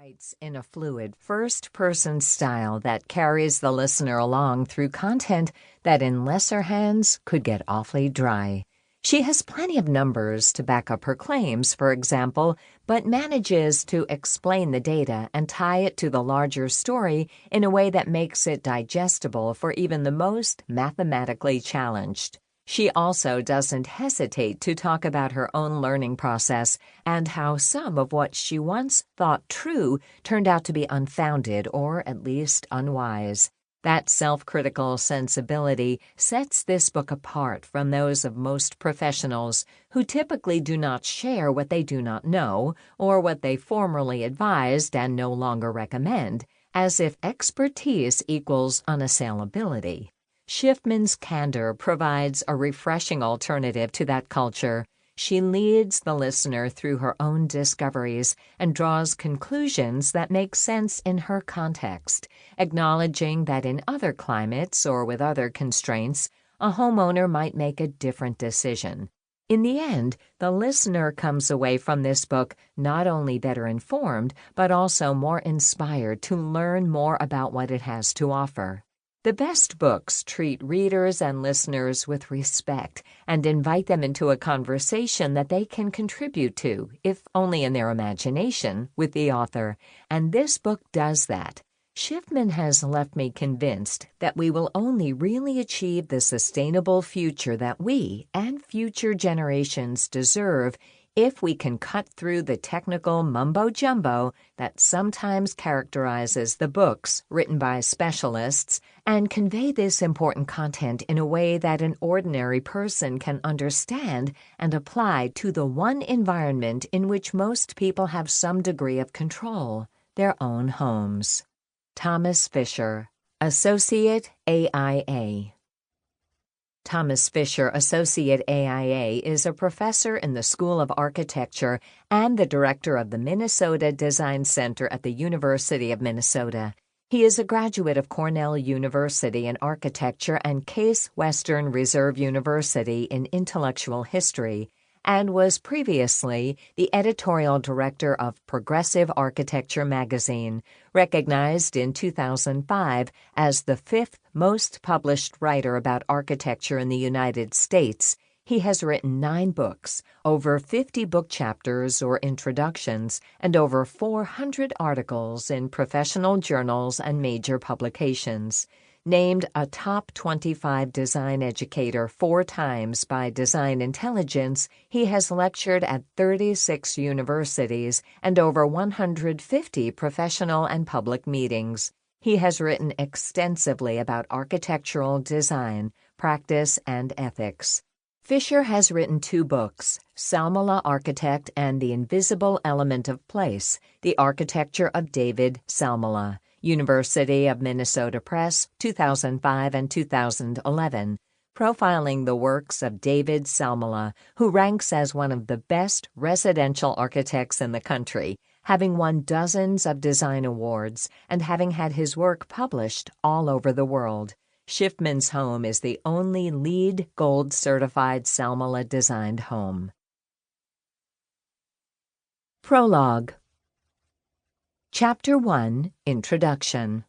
writes in a fluid, first-person style that carries the listener along through content that in lesser hands could get awfully dry. She has plenty of numbers to back up her claims, for example, but manages to explain the data and tie it to the larger story in a way that makes it digestible for even the most mathematically challenged. She also doesn't hesitate to talk about her own learning process and how some of what she once thought true turned out to be unfounded or at least unwise. That self-critical sensibility sets this book apart from those of most professionals who typically do not share what they do not know or what they formerly advised and no longer recommend, as if expertise equals unassailability. Schifman's candor provides a refreshing alternative to that culture. She leads the listener through her own discoveries and draws conclusions that make sense in her context, acknowledging that in other climates or with other constraints, a homeowner might make a different decision. In the end, the listener comes away from this book not only better informed, but also more inspired to learn more about what it has to offer. The best books treat readers and listeners with respect and invite them into a conversation that they can contribute to, if only in their imagination, with the author, and this book does that. Schifman has left me convinced that we will only really achieve the sustainable future that we and future generations deserve if we can cut through the technical mumbo-jumbo that sometimes characterizes the books written by specialists and convey this important content in a way that an ordinary person can understand and apply to the one environment in which most people have some degree of control, their own homes. Thomas Fisher, Associate AIA. Thomas Fisher, Associate AIA, is a professor in the School of Architecture and the director of the Minnesota Design Center at the University of Minnesota. He is a graduate of Cornell University in Architecture and Case Western Reserve University in Intellectual History, and was previously the editorial director of Progressive Architecture magazine, recognized in 2005 as the fifth most published writer about architecture in the United States. He has written 9 books, over 50 book chapters or introductions, and over 400 articles in professional journals and major publications. Named a top 25 design educator 4 times by Design Intelligence, he has lectured at 36 universities and over 150 professional and public meetings. He has written extensively about architectural design, practice, and ethics. Fisher has written 2 books, Salmela Architect and The Invisible Element of Place, The Architecture of David Salmela, University of Minnesota Press, 2005 and 2011, profiling the works of David Salmela, who ranks as one of the best residential architects in the country, having won dozens of design awards and having had his work published all over the world. Schifman's home is the only LEED Gold certified Salmela designed home. Prologue. Chapter 1, Introduction.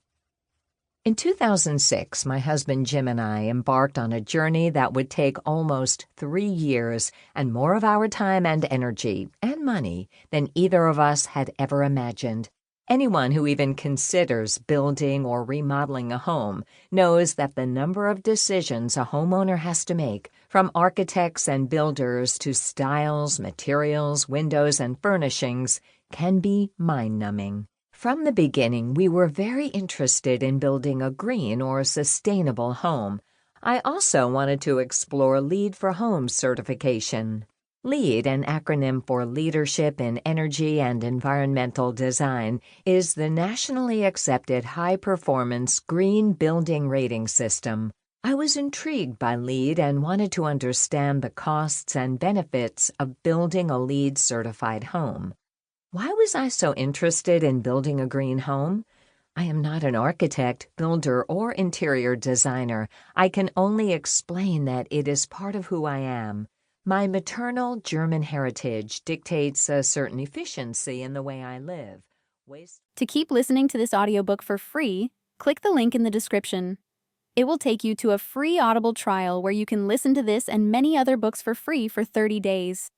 In 2006, my husband Jim and I embarked on a journey that would take almost 3 years and more of our time and energy and money than either of us had ever imagined. Anyone who even considers building or remodeling a home knows that the number of decisions a homeowner has to make, from architects and builders to styles, materials, windows, and furnishings, can be mind-numbing. From the beginning, we were very interested in building a green or sustainable home. I also wanted to explore LEED for Home certification. LEED, an acronym for Leadership in Energy and Environmental Design, is the nationally accepted high-performance green building rating system. I was intrigued by LEED and wanted to understand the costs and benefits of building a LEED-certified home. Why was I so interested in building a green home? I am not an architect, builder, or interior designer. I can only explain that it is part of who I am. My maternal German heritage dictates a certain efficiency in the way I live. waste. To keep listening to this audiobook for free, click the link in the description. It will take you to a free Audible trial where you can listen to this and many other books for free for 30 days.